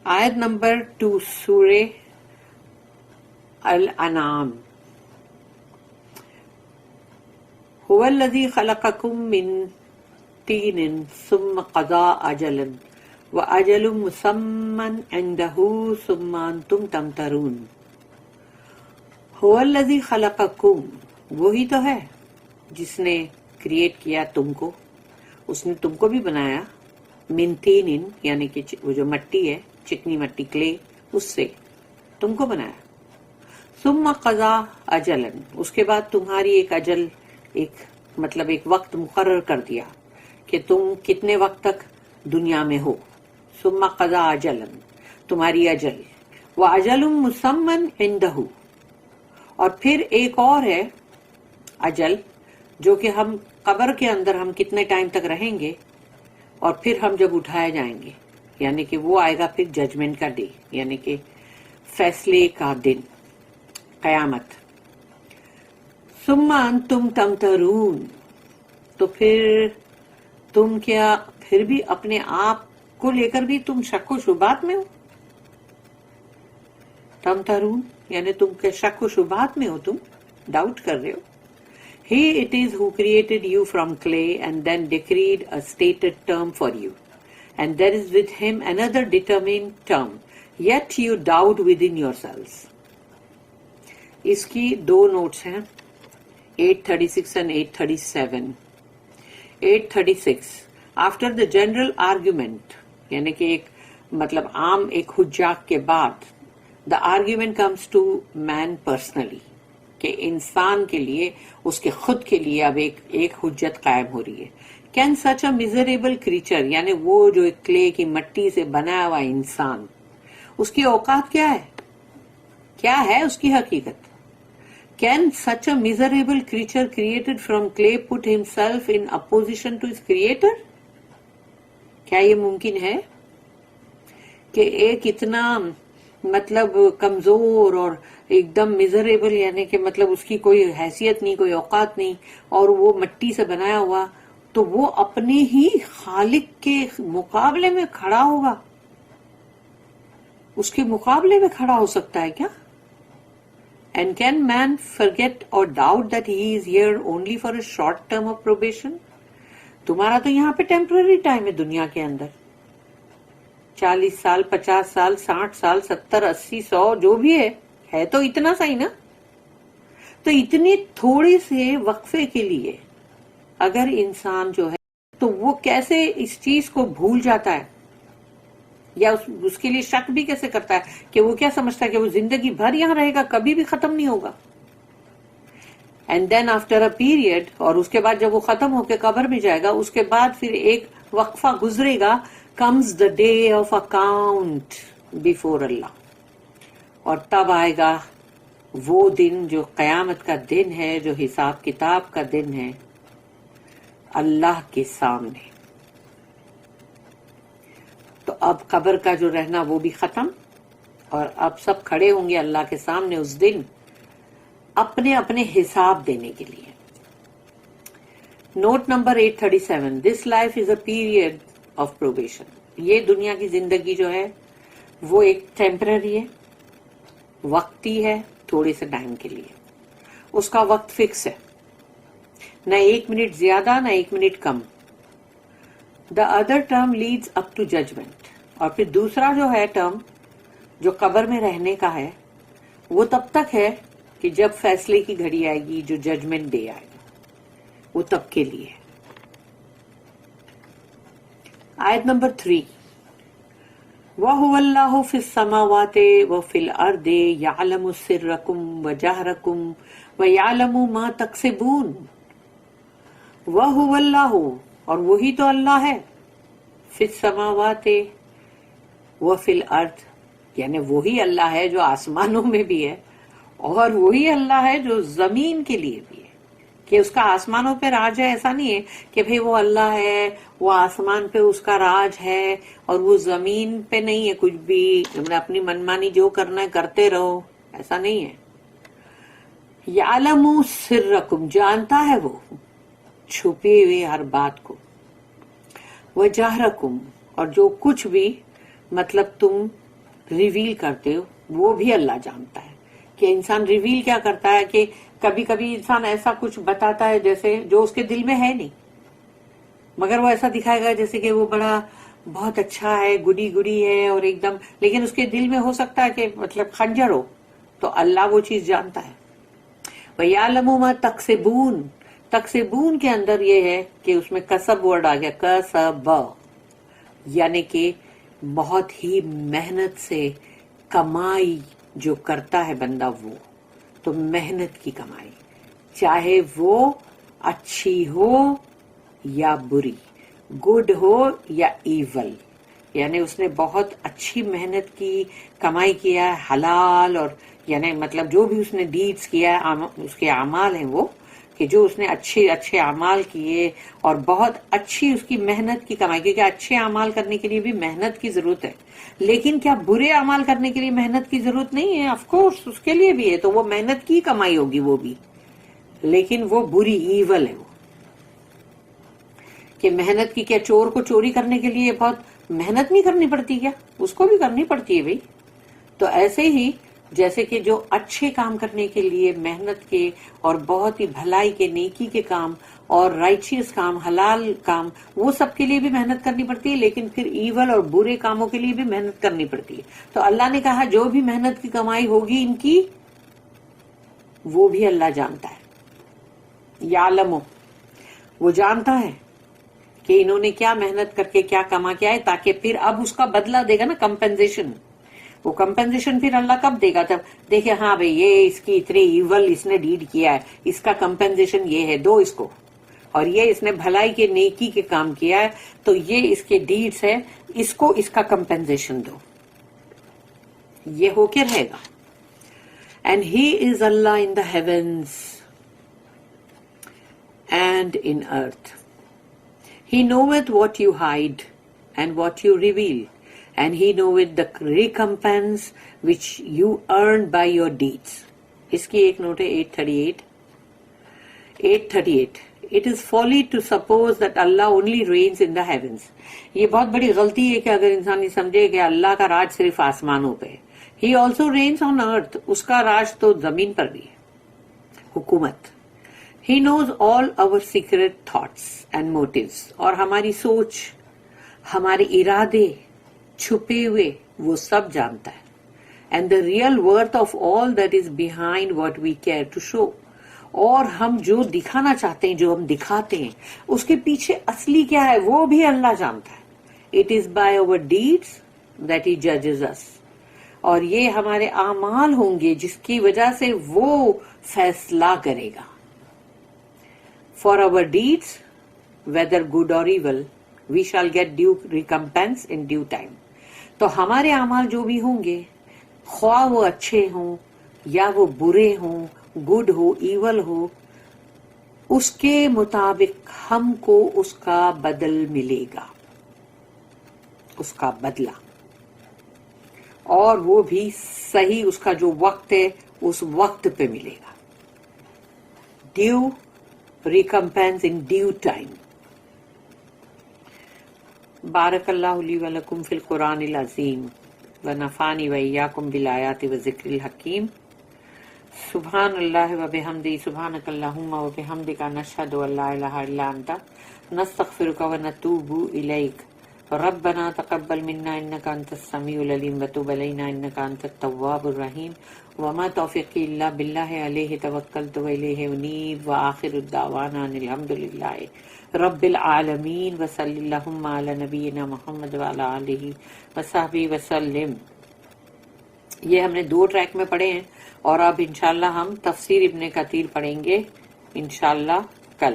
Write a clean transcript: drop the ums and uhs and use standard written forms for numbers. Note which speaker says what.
Speaker 1: آیت نمبر 2 سورہ الانعام. هو الذی خلقکم من طین ثم قضى اجلا واجل مسمى عنده ثم انتم تمترون. هو الذی خلقکم، وہی تو ہے جس نے کریٹ کیا تم کو، اس نے تم کو بھی بنایا. من طین یعنی کہ وہ جو مٹی ہے، چکنی مٹی، کلے، اس سے تم کو بنایا. ثم قضا اجلن، اس کے بعد تمہاری ایک اجل، ایک مطلب ایک وقت مقرر کر دیا کہ تم کتنے وقت تک دنیا میں ہو. ثم قضا اجلن، تمہاری اجل. واجل مسمى عنده، اور پھر ایک اور ہے اجل جو کہ ہم قبر کے اندر ہم کتنے ٹائم تک رہیں گے، اور پھر ہم جب اٹھائے جائیں گے، یعنی کہ وہ آئے گا پھر ججمنٹ کا ڈے، یعنی کہ فیصلے کا دن، قیامت. ثم انتم تمترون، تو پھر تم کیا پھر بھی اپنے آپ کو لے کر بھی تم شک و شبہات میں ہو. تمترون یعنی تم کے شک و شبہات میں ہو، تم ڈاؤٹ کر رہے ہو. He it is who created you from clay and then decreed a stated term for you. And there is with him another determined term. Yet you doubt within yourselves. اس کی دو نوٹس ہیں، 836 and 837. 836 After the general argument، یعنی کہ ایک مطلب عام ایک حجت کے بعد، the argument comes to man personally، کہ انسان کے لیے، اس کے خود کے لیے اب ایک حجت قائم ہو رہی ہے. Can such a miserable creature, یعنی وہ جو ایک کلے کی مٹی سے بنا ہوا انسان، اس کی اوقات کیا ہے اس کی حقیقت. Can such a miserable creature created from clay put himself in opposition to his creator, کیا یہ ممکن ہے کہ ایک اتنا مطلب کمزور اور ایک دم میزریبل، یعنی کہ مطلب اس کی کوئی حیثیت نہیں، کوئی اوقات نہیں، اور وہ مٹی سے بنایا ہوا، تو وہ اپنے ہی خالق کے مقابلے میں کھڑا ہوگا، اس کے مقابلے میں کھڑا ہو سکتا ہے کیا؟ And can man forget or doubt that he is here only for a short term of probation؟ تمہارا تو یہاں پہ ٹیمپرری ٹائم ہے دنیا کے اندر، 40 سال، 50 سال، 60 سال، 70، 80، 100 جو بھی ہے تو اتنا سا ہی نا. تو اتنی تھوڑی سے وقفے کے لیے اگر انسان جو ہے تو وہ کیسے اس چیز کو بھول جاتا ہے، یا اس کے لیے شک بھی کیسے کرتا ہے کہ وہ کیا سمجھتا ہے کہ وہ زندگی بھر یہاں رہے گا، کبھی بھی ختم نہیں ہوگا. And then after a period, اور اس کے بعد جب وہ ختم ہو کے قبر میں جائے گا، اس کے بعد پھر ایک وقفہ گزرے گا، comes the day of account before Allah، اور تب آئے گا وہ دن جو قیامت کا دن ہے، جو حساب کتاب کا دن ہے اللہ کے سامنے. تو اب قبر کا جو رہنا وہ بھی ختم، اور اب سب کھڑے ہوں گے اللہ کے سامنے اس دن اپنے اپنے حساب دینے کے لیے. Note number 837 This life is a period of probation. یہ دنیا کی زندگی جو ہے وہ ایک ٹیمپرری ہے، وقتی ہے، تھوڑے سے ٹائم کے لیے. اس کا وقت فکس ہے، نہ 1 منٹ زیادہ نہ 1 minute come. The other term leads up to judgment. اور پھر دوسرا جو ہے ٹرم جو قبر میں رہنے کا ہے، وہ تب تک ہے کہ جب فیصلے کی گھڑی آئے گی، جو ججمنٹ ڈے آئے گا، وہ تب کے لیے. آیت نمبر 3 وَهُوَ اللَّهُ فِي السَّمَاوَاتِ وَفِي الْأَرْضِ يَعْلَمُ سِرَّكُمْ وَجَهْرَكُمْ وَيَعْلَمُ مَا تَكْسِبُونَ. وَهُوَ اللَّهُ، اور وہی تو اللہ ہے، فِي السَّمَاوَاتِ وَفِي الْأَرْضِ، یعنی وہی اللہ ہے جو آسمانوں میں بھی ہے، اور وہی اللہ ہے جو زمین کے لیے بھی ہے. کہ اس کا آسمانوں پہ راج ہے، ایسا نہیں ہے کہ بھئی وہ اللہ ہے، وہ آسمان پہ اس کا راج ہے اور وہ زمین پہ نہیں ہے، کچھ بھی اپنی منمانی جو کرنا ہے کرتے رہو، ایسا نہیں ہے. یعلم سرکم، جانتا ہے وہ چھپی ہوئی ہر بات کو، وجہرکم، اور جو کچھ بھی مطلب تم ریویل کرتے ہو وہ بھی اللہ جانتا ہے. کہ انسان ریویل کیا کرتا ہے کہ کبھی کبھی انسان ایسا کچھ بتاتا ہے جیسے جو اس کے دل میں ہے نہیں، مگر وہ ایسا دکھائے گا جیسے کہ وہ بڑا بہت اچھا ہے، گڈی گڈی ہے اور ایک دم، لیکن اس کے دل میں ہو سکتا ہے کہ مطلب خنجر ہو. تو اللہ وہ چیز جانتا ہے. وَيَعْلَمُ مَا تَكْسِبُونَ، تکسبون کے اندر یہ ہے کہ اس میں کسب ورڈ آ گیا، کسب، یعنی کہ بہت ہی محنت سے کمائی جو کرتا ہے بندہ، وہ تو محنت کی کمائی، چاہے وہ اچھی ہو یا بری، گڈ ہو یا ایول، یعنی اس نے بہت اچھی محنت کی کمائی کیا ہے، حلال، اور یعنی مطلب جو بھی اس نے ڈیڈز کیا ہے، اس کے اعمال ہیں وہ، کہ جو اس نے اچھے اچھے اعمال کیے اور بہت اچھی اس کی محنت کی کمائی، کیونکہ اچھے اعمال کرنے کے لیے بھی محنت کی ضرورت ہے. لیکن کیا برے اعمال کرنے کے لیے محنت کی ضرورت نہیں ہے؟ آف کورس اس کے لیے بھی ہے، تو وہ محنت کی کمائی ہوگی وہ بھی، لیکن وہ بری، ایول ہے وہ. کہ محنت کی، کیا چور کو چوری کرنے کے لیے بہت محنت نہیں کرنی پڑتی؟ کیا اس کو بھی کرنی پڑتی ہے بھائی. تو ایسے ہی جیسے کہ جو اچھے کام کرنے کے لیے محنت کے اور بہت ہی بھلائی کے، نیکی کے کام اور رائچیس کام، حلال کام، وہ سب کے لیے بھی محنت کرنی پڑتی ہے، لیکن پھر ایول اور برے کاموں کے لیے بھی محنت کرنی پڑتی ہے. تو اللہ نے کہا جو بھی محنت کی کمائی ہوگی ان کی، وہ بھی اللہ جانتا ہے. یعلم، وہ جانتا ہے کہ انہوں نے کیا محنت کر کے کیا کما کیا ہے، تاکہ پھر اب اس کا بدلہ دے گا نا، کمپنسیشن. وہ کمپنسیشن پھر اللہ کب دے گا؟ جب دیکھے ہاں بھئی یہ اس کی اتنی ایول اس نے ڈیڈ کیا ہے، اس کا کمپنسیشن یہ ہے، دو اس کو. اور یہ اس نے بھلائی کے، نیکی کے کام کیا ہے، تو یہ اس کے ڈیڈز ہے، اس کو اس کا کمپنسیشن دو. یہ ہو کے رہے گا. And he is Allah in the heavens and in earth. He knoweth what you hide and what you reveal, and he knoweth the recompense which you earn by your deeds. اس کی ایک note ہے 838. It is folly to suppose that Allah only reigns in the heavens. یہ بہت بڑی غلطی ہے کہ اگر انسان یہ سمجھے کہ اللہ کا راج صرف آسمانوں پہ ہے. He also reigns on earth. اس کا راج تو زمین پر بھی ہے، حکومت. He knows all our secret thoughts and motives. اور ہماری سوچ، ہمارے ارادے چھپے ہوئے وہ سب جانتا ہے. And the real worth of all that is behind what we care to show. اور ہم جو دکھانا چاہتے ہیں، جو ہم دکھاتے ہیں، اس کے پیچھے اصلی کیا ہے وہ بھی اللہ جانتا ہے. It is by our deeds that he judges us. اور یہ ہمارے اعمال ہوں گے جس کی وجہ سے وہ فیصلہ کرے گا. For our deeds, whether good or evil, we shall get due recompense in due time. تو ہمارے اعمال جو بھی ہوں گے، خواہ وہ اچھے ہوں یا وہ برے ہوں، گڈ ہو، ایول ہو، اس کے مطابق ہم کو اس کا بدل ملے گا، اس کا بدلہ. اور وہ بھی صحیح، اس کا جو وقت ہے اس وقت پہ ملے گا. Due recompense in due time. بارک اللہ لی ولکم فی القرآن العظیم ونفعنی وإیاکم بالآیات والذکر الحکیم. سبحان اللہ وبحمدہ، سبحانک اللہم وبحمدک، نشہد ان لا الہ الا انت، نستغفرک ونتوب الیک. ربنا تقبل منا انک انت السمیع العلیم وتب علینا انک انت التواب الرحیم. وما توفیقی الا باللہ علیہ توکلت والیہ انیب. وآخر الدعوانا ان الحمدللہ رب العالمین. وصلی اللہم علی نبینا محمد وعلی آلہ وصحبہ وسلم. یہ ہم نے 2 ٹریک میں پڑھے ہیں، اور اب انشاءاللہ ہم تفسیر ابن کثیر پڑھیں گے انشاءاللہ کل.